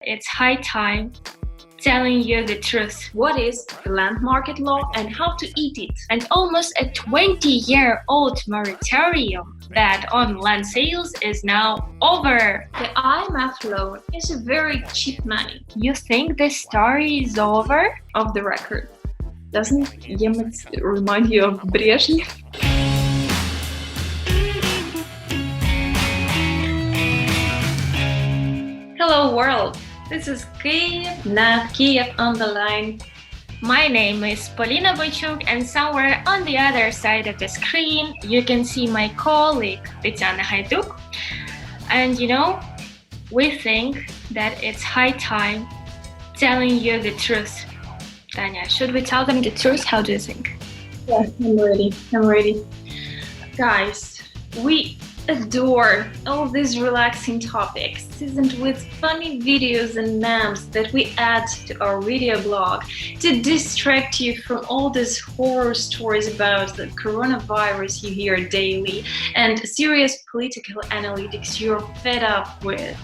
It's high time telling you the truth. What is the land market law and how to eat it? And almost a 20-year-old moratorium that on land sales is now over. The IMF loan is a very cheap money. You think the story is over? Off the record. Doesn't Yermak remind you of Brezhnev? Hello world! This is KyivNotKiev on the line. My name is Polina and somewhere on the other side of the screen you can see my colleague Tetiana and we think that it's high time telling you the truth. Tanya, should we tell them the truth? How do you think? Yeah, I'm ready. Guys, we adore all these relaxing topics seasoned with funny videos and memes that we add to our video blog to distract you from all these horror stories about the coronavirus you hear daily and serious political analytics you're fed up with.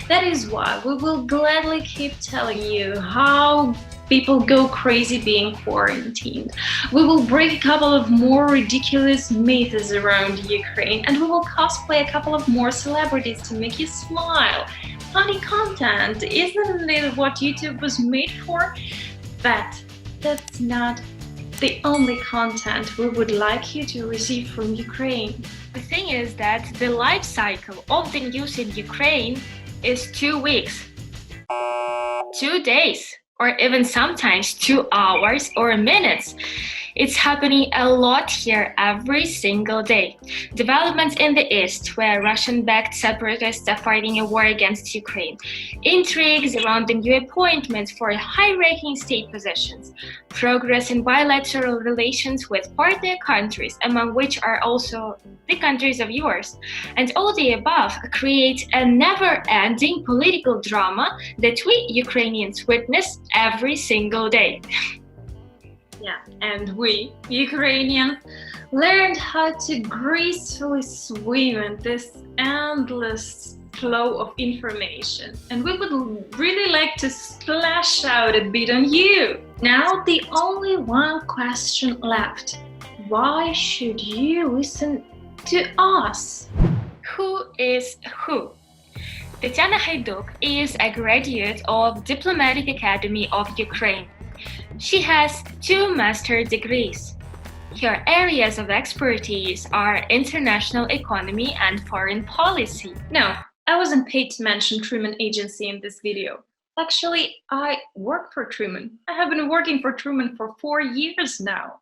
That is why we will gladly keep telling you how people go crazy being quarantined. We will break a couple of more ridiculous myths around Ukraine, and we will cosplay a couple of more celebrities to make you smile. Funny content, isn't it what YouTube was made for? But that's not the only content we would like you to receive from Ukraine. The thing is that the life cycle of the news in Ukraine is 2 weeks, 2 days, or even sometimes 2 hours or minutes. It's happening a lot here every single day. Developments in the East, where Russian-backed separatists are fighting a war against Ukraine. Intrigues around the new appointments for high-ranking state positions. Progress in bilateral relations with partner countries, among which are also the countries of yours. And all the above create a never-ending political drama that we Ukrainians witness every single day. Yeah, and we, Ukrainians, learned how to gracefully swim in this endless flow of information. And we would really like to splash out a bit on you. Now, the only one question left. Why should you listen to us? Who is who? Tetiana is a graduate of Diplomatic Academy of Ukraine. She has 2 master's degrees. Her areas of expertise are international economy and foreign policy. No, I wasn't paid to mention Truman Agency in this video. Actually, I work for Truman. I have been working for Truman for 4 years now.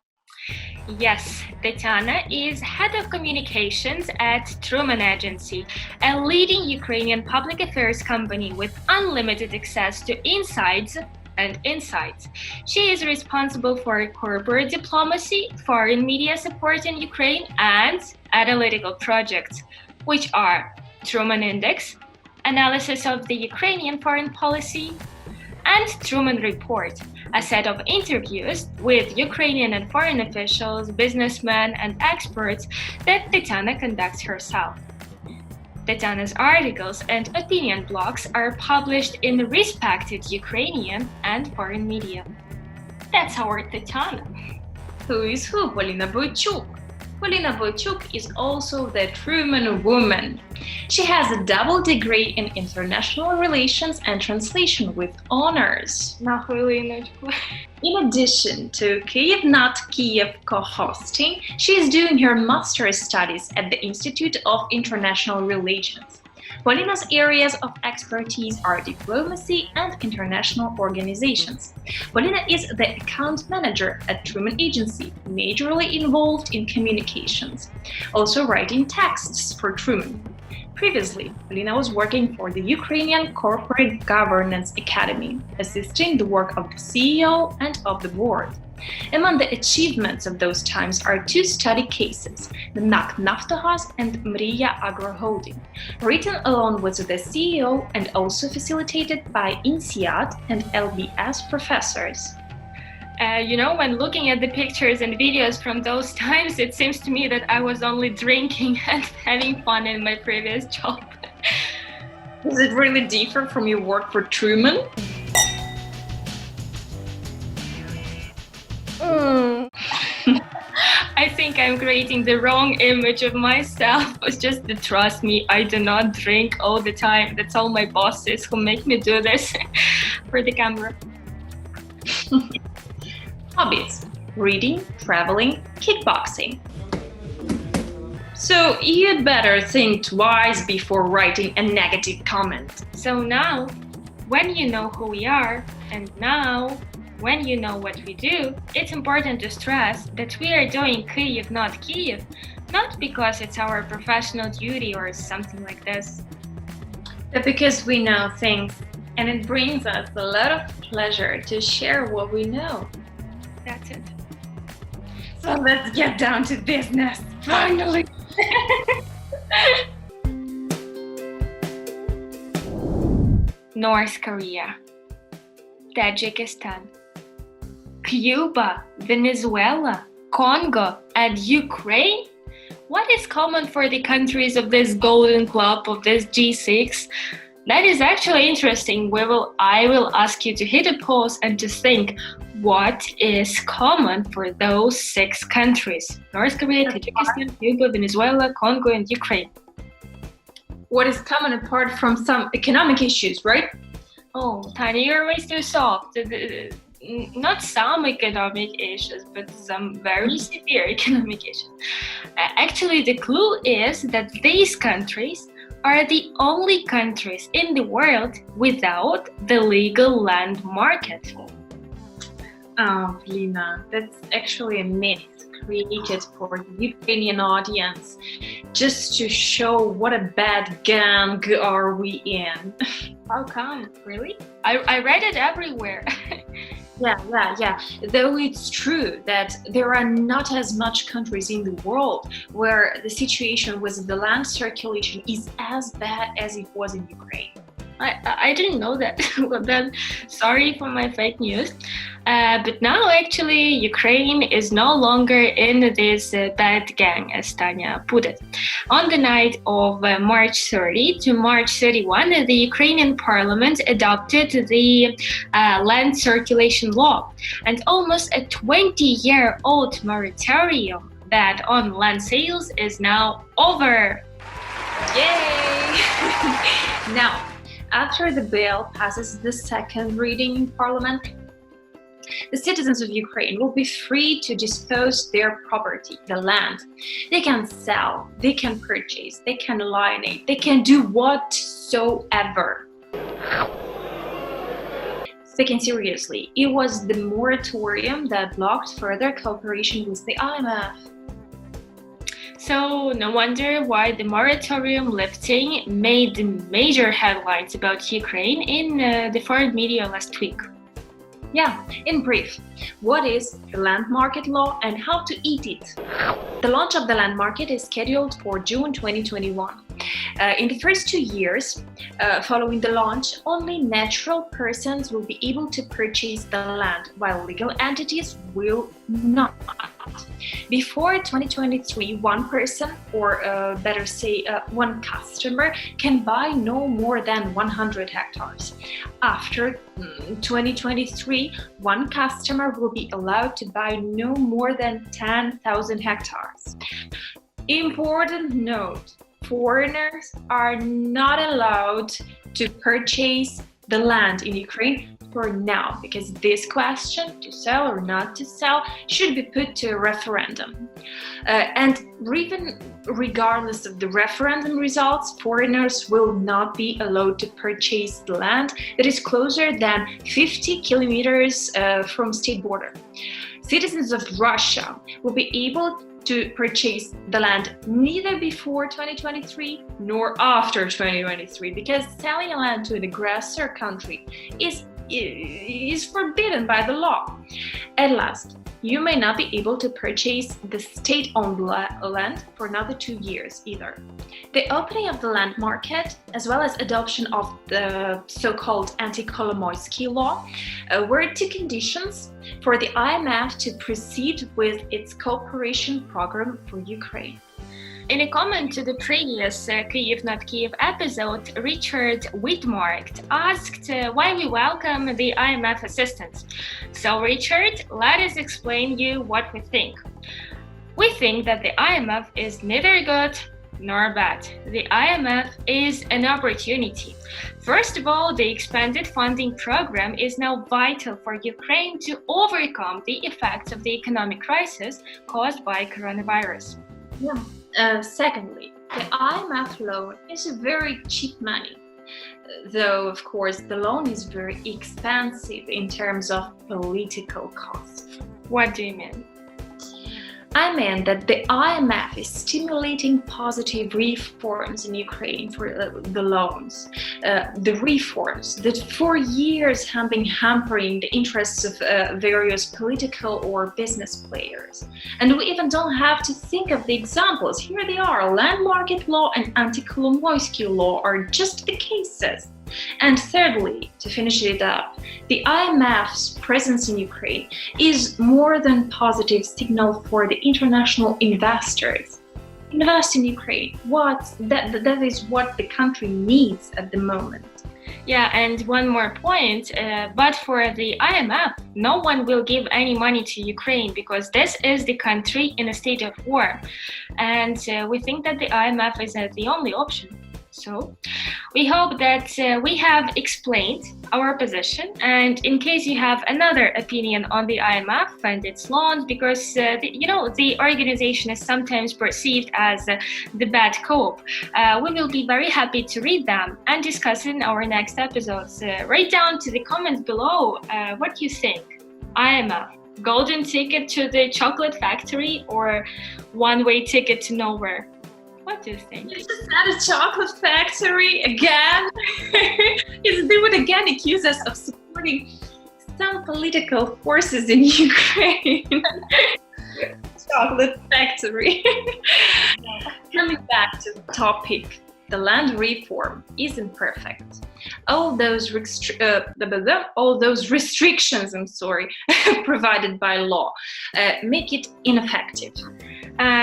Yes, Tetiana is head of communications at Truman Agency, a leading Ukrainian public affairs company with unlimited access to insights and insights. She is responsible for corporate diplomacy, foreign media support in Ukraine, and analytical projects, which are Truman Index, analysis of the Ukrainian foreign policy, and Truman Report, a set of interviews with Ukrainian and foreign officials, businessmen, and experts that Tetiana conducts herself. Tetiana's articles and opinion blogs are published in respected Ukrainian and foreign media. That's our Tetiana. Who is who? Polina Boychuk. Polina Boychuk is also the Truman woman. She has a double degree in international relations and translation with honors. In addition to KyivNotKiev co-hosting, she is doing her master's studies at the Institute of International Relations. Polina's areas of expertise are diplomacy and international organizations. Polina is the account manager at Truman Agency, majorly involved in communications, also writing texts for Truman. Previously, Polina was working for the Ukrainian Corporate Governance Academy, assisting the work of the CEO and of the board. Among the achievements of those times are 2 study cases, the NAK Naftogaz and Mriya Agro Holding, written along with the CEO and also facilitated by INSEAD and LBS professors. When looking at the pictures and videos from those times, it seems to me that I was only drinking and having fun in my previous job. Does it really differ from your work for Truman? I think I'm creating the wrong image of myself. It's just to trust me, I do not drink all the time. That's all my bosses who make me do this for the camera. Hobbies: reading, traveling, kickboxing. So you'd better think twice before writing a negative comment. So now, when you know who we are, and now when you know what we do, it's important to stress that we are doing Kyiv, not Kiev, not because it's our professional duty or something like this. But because we know things, and it brings us a lot of pleasure to share what we know. That's it. So let's get down to business, finally! North Korea, Tajikistan, Cuba, Venezuela, Congo, and Ukraine? What is common for the countries of this golden club of this G6? That is actually interesting. I will ask you to hit a pause and to think what is common for those 6 countries: North Korea, Tajikistan, Cuba, Venezuela, Congo, and Ukraine. What is common apart from some economic issues, right? Oh, Tanya, you're always too soft. Not some economic issues, but some very severe economic issues. Actually, the clue is that these countries are the only countries in the world without the legal land market. Oh, Polina, that's actually a myth created for the Ukrainian audience, just to show what a bad gang are we in. How come? Really? I read it everywhere. Yeah. Though it's true that there are not as much countries in the world where the situation with the land circulation is as bad as it was in Ukraine. I didn't know that. Well, then, sorry for my fake news. But now, actually, Ukraine is no longer in this bad gang, as Tanya put it. On the night of March 30 to March 31, the Ukrainian parliament adopted the land circulation law, and almost a 20-year-old moratorium that on land sales is now over. Yay! Now, after the bill passes the second reading in Parliament, the citizens of Ukraine will be free to dispose their property, the land. They can sell, they can purchase, they can alienate, they can do whatsoever. Speaking seriously, it was the moratorium that blocked further cooperation with the IMF. So no wonder why the moratorium lifting made major headlines about Ukraine in the foreign media last week. Yeah, in brief, what is the land market law and how to eat it? The launch of the land market is scheduled for June 2021. In the first 2 years following the launch, only natural persons will be able to purchase the land, while legal entities will not. Before 2023, one person, or better say one customer, can buy no more than 100 hectares. After 2023, one customer will be allowed to buy no more than 10,000 hectares. Important note: foreigners are not allowed to purchase the land in Ukraine for now, because this question, to sell or not to sell, should be put to a referendum. And even regardless of the referendum results, foreigners will not be allowed to purchase the land that is closer than 50 kilometers from state border. Citizens of Russia will be able to purchase the land neither before 2023 nor after 2023, because selling land to an aggressor country is forbidden by the law. At last, you may not be able to purchase the state-owned land for another 2 years either. The opening of the land market, as well as adoption of the so-called anti-Kolomoisky law, were 2 conditions for the IMF to proceed with its cooperation program for Ukraine. In a comment to the previous KyivNotKiev episode, Richard Whitmark asked why we welcome the IMF assistance. So Richard, let us explain you what we think. We think that the IMF is neither good nor bad. The IMF is an opportunity. First of all, the expanded funding program is now vital for Ukraine to overcome the effects of the economic crisis caused by coronavirus. Secondly, the IMF loan is very cheap money, though of course the loan is very expensive in terms of political costs. What do you mean? I mean that the IMF is stimulating positive reforms in Ukraine for the loans. The reforms that for years have been hampering the interests of various political or business players. And we even don't have to think of the examples. Here they are. Land market law and anti-Kolomoisky law are just the cases. And thirdly, to finish it up, the IMF's presence in Ukraine is more than positive signal for the international investors. Invest in Ukraine. That is what the country needs at the moment. Yeah, and one more point, but for the IMF, no one will give any money to Ukraine because this is the country in a state of war. And we think that the IMF is the only option. So we hope that we have explained our position, and in case you have another opinion on the IMF and its loans, because the organization is sometimes perceived as the bad co-op, we will be very happy to read them and discuss in our next episodes. Write down to the comments below what you think. IMF, golden ticket to the chocolate factory or one-way ticket to nowhere? What do you think? You just had a chocolate factory again. They would again accuse us of supporting some political forces in Ukraine. Chocolate factory. Coming back to the topic, the land reform isn't perfect. All those restrictions, provided by law, make it ineffective.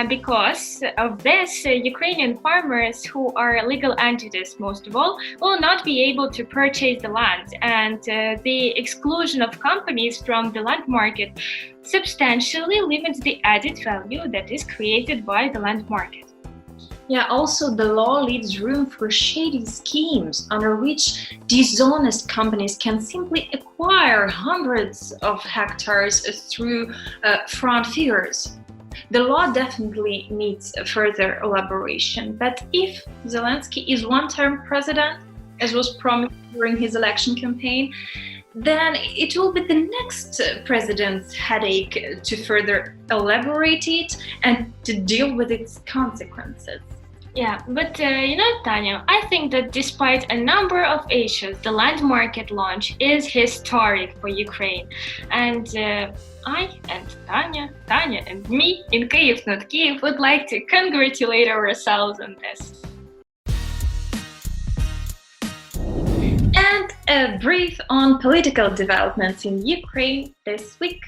Because of this, Ukrainian farmers who are legal entities, most of all, will not be able to purchase the land, and the exclusion of companies from the land market substantially limits the added value that is created by the land market. Yeah, also the law leaves room for shady schemes under which dishonest companies can simply acquire hundreds of hectares through front figures. The law definitely needs further elaboration, but if Zelensky is one-term president, as was promised during his election campaign, then it will be the next president's headache to further elaborate it and to deal with its consequences. Yeah, but Tanya, I think that despite a number of issues, the land market launch is historic for Ukraine. And I and Tanya and me in KyivNotKiev would like to congratulate ourselves on this. And a brief on political developments in Ukraine this week.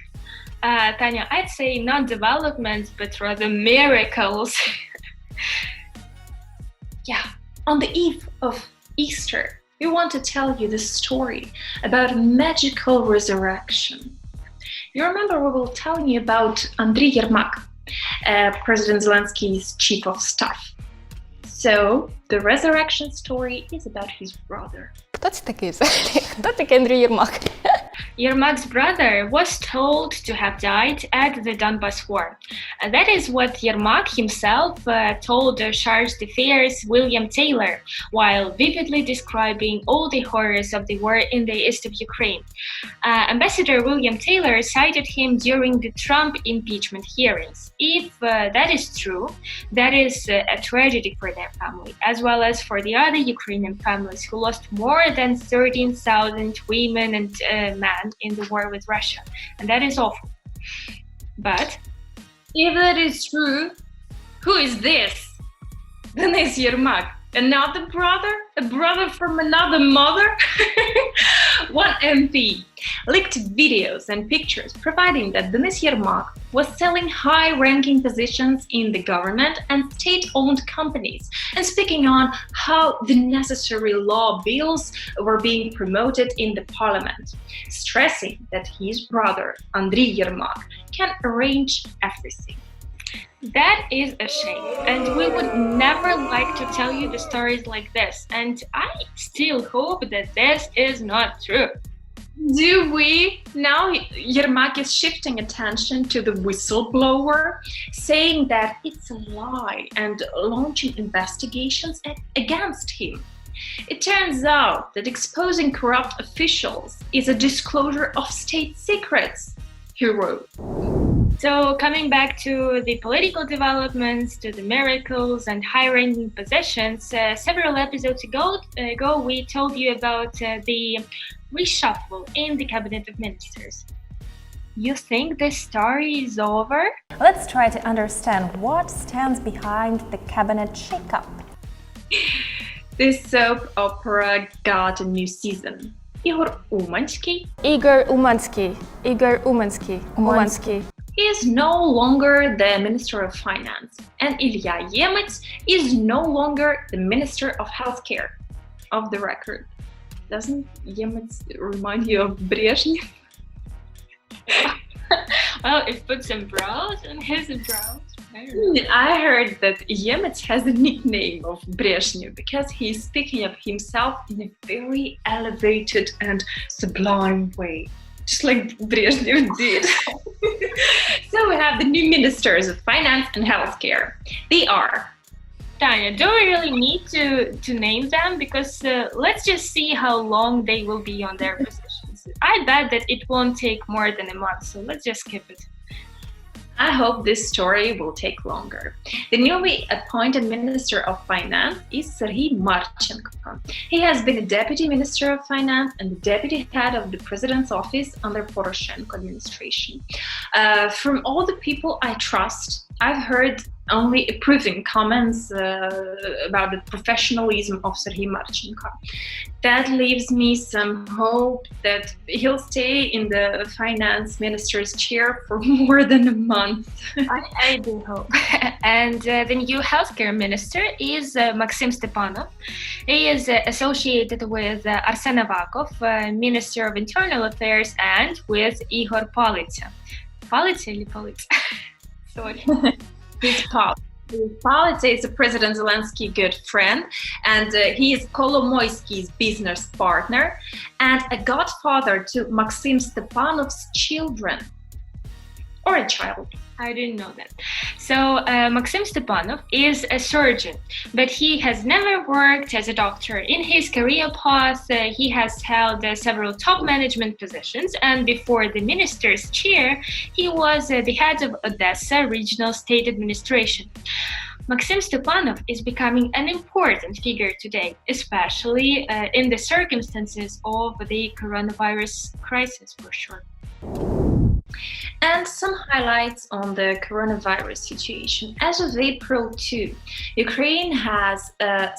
Tanya, I'd say not developments, but rather miracles. Yeah, on the eve of Easter, we want to tell you the story about a magical resurrection. You remember we were telling you about Andriy Yermak, President Zelensky's chief of staff. So, the resurrection story is about his brother. Хто це такий взагалі? Хто такий Андрій Єрмак? Yermak's brother was told to have died at the Donbas war. That is what Yermak himself told Charge d'Affaires William Taylor while vividly describing all the horrors of the war in the east of Ukraine. Ambassador William Taylor cited him during the Trump impeachment hearings. If that is true, that is a tragedy for their family, as well as for the other Ukrainian families who lost more than 13,000 women and men in the war with Russia, and that is awful. But if that is true, who is this? Denis Yermak. Another brother? A brother from another mother? One MP leaked videos and pictures providing that Denis Yermak was selling high-ranking positions in the government and state-owned companies and speaking on how the necessary law bills were being promoted in the parliament, stressing that his brother, Andriy Yermak, can arrange everything. That is a shame, and we would never like to tell you the stories like this, and I still hope that this is not true. Do we? Now Yermak is shifting attention to the whistleblower, saying that it's a lie and launching investigations against him. It turns out that exposing corrupt officials is a disclosure of state secrets, he wrote. So coming back to the political developments, to the miracles and high-ranking positions, several episodes ago we told you about the reshuffle in the cabinet of ministers. You think this story is over? Let's try to understand what stands behind the cabinet shakeup. This soap opera got a new season. Igor Umansky is no longer the Minister of Finance, and Ilya Yemet is no longer the Minister of Healthcare. Of the record, doesn't Yemet remind you of Brezhnev? Well, it put some brows on his brows. I heard that Yemet has a nickname of Brezhnev because he's speaking of himself in a very elevated and sublime way, just like Brezhnev did. So we have the new ministers of finance and healthcare. They are Tanya, do we really need to name them? Because let's just see how long they will be on their positions. I bet that it won't take more than a month, so let's just skip it. I hope this story will take longer. The newly appointed Minister of Finance is Serhii Marchenko. He has been a Deputy Minister of Finance and the Deputy Head of the President's Office under Poroshenko administration. From all the people I trust, I've heard only approving comments about the professionalism of Serhii Marchenko. That leaves me some hope that he'll stay in the finance minister's chair for more than a month. I do hope. And the new healthcare minister is Maksym Stepanov. He is associated with Arsen Avakov, Minister of Internal Affairs, and with Igor Politsa. Politsa или Politsa? Sorry. His Politsa is President Zelensky's good friend, and he is Kolomoisky's business partner and a godfather to Maksym Stepanov's children. Or a child. I didn't know that. So Maksym Stepanov is a surgeon, but he has never worked as a doctor. In his career path, he has held several top management positions, and before the minister's chair, he was the head of Odessa Regional State Administration. Maksym Stepanov is becoming an important figure today, especially in the circumstances of the coronavirus crisis, for sure. And some highlights on the coronavirus situation. As of April 2, Ukraine has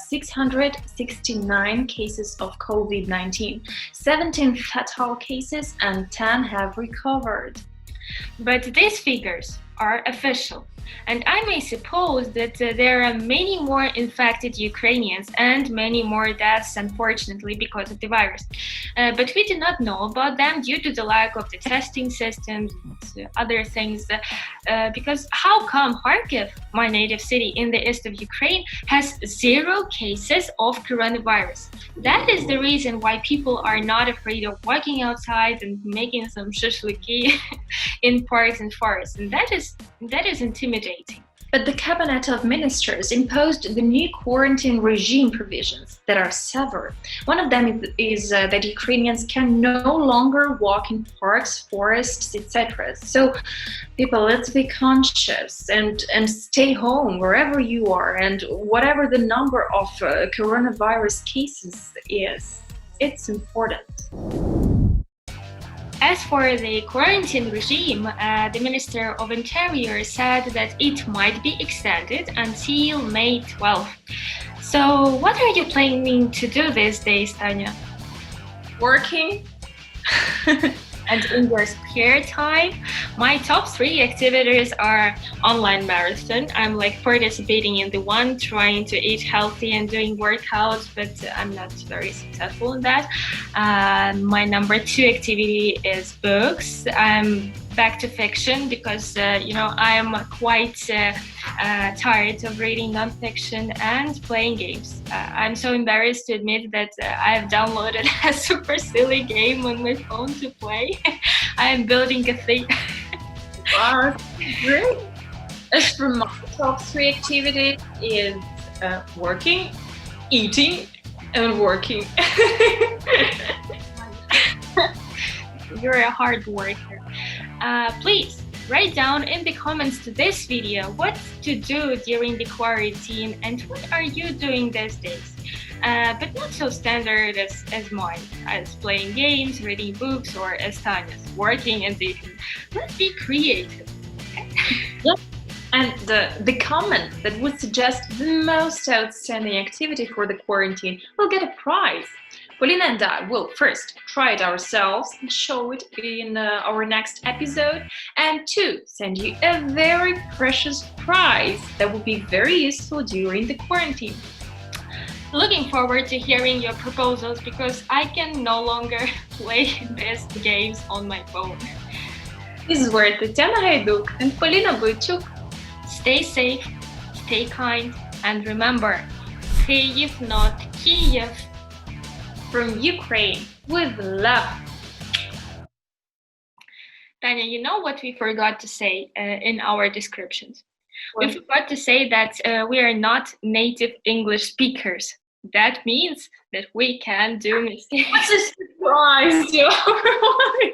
669 cases of COVID-19, 17 fatal cases, and 10 have recovered. But these figures are official, and I may suppose that there are many more infected Ukrainians and many more deaths, unfortunately, because of the virus. But we do not know about them due to the lack of the testing systems and other things. Because how come Kharkiv, my native city in the east of Ukraine, has 0 cases of coronavirus? That is the reason why people are not afraid of walking outside and making some shashlyki in parks and forests, and that is intimidating. But the Cabinet of Ministers imposed the new quarantine regime provisions that are severe. One of them is that Ukrainians can no longer walk in parks, forests, etc. So people, let's be conscious and stay home wherever you are, and whatever the number of coronavirus cases is, it's important. As for the quarantine regime, the Minister of Interior said that it might be extended until May 12th. So, what are you planning to do these days, Tanya? Working. And in your spare time, my top 3 activities are online marathon. I'm like participating in the one, trying to eat healthy and doing workouts, but I'm not very successful in that. My number 2 activity is books. I'm back to fiction because I'm quite tired of reading nonfiction and playing games. I'm so embarrassed to admit that I've downloaded a super silly game on my phone to play. I am building a thing. Wow, great. As for my top 3 activities is working, eating, and working. You're a hard worker. Please write down in the comments to this video what to do during the quarantine and what are you doing these days. But not so standard as mine, as playing games, reading books, or as Tanya's, working and eating. Let's be creative. Okay? Yes. And the comment that would suggest the most outstanding activity for the quarantine will get a prize. Polina and I will first try it ourselves and show it in our next episode, and 2, send you a very precious prize that will be very useful during the quarantine. Looking forward to hearing your proposals because I can no longer play these games on my phone. This is where Tetiana and Polina Boychuk. Stay safe, stay kind, and remember, KyivNotKiev. From Ukraine, with love. Tanya, you know what we forgot to say in our descriptions? What? We forgot to say that we are not native English speakers. That means that we can do mistakes. What a surprise to everyone!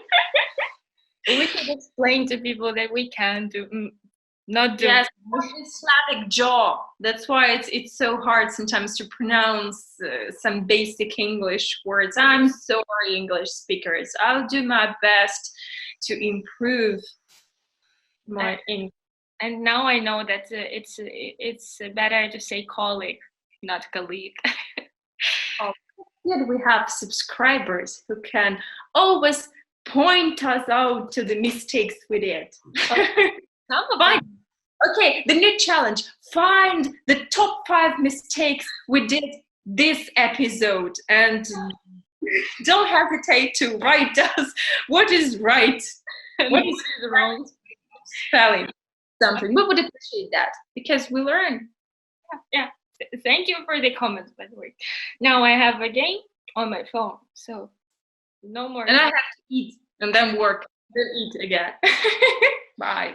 We should explain to people that we can not do. Yes, Slavic jaw. That's why it's so hard sometimes to pronounce some basic English words. I'm sorry, English speakers. I'll do my best to improve my English. And now I know that it's better to say colleague, not colleague. Yet we have subscribers who can always point us out to the mistakes we did. Okay, the new challenge. Find the top 5 mistakes we did this episode and don't hesitate to write us what is right, what is wrong spelling. Something. We would appreciate that because we learn. Yeah. Thank you for the comments, by the way. Now I have a game on my phone, so no more. And I have to eat and then work, then eat again. Bye.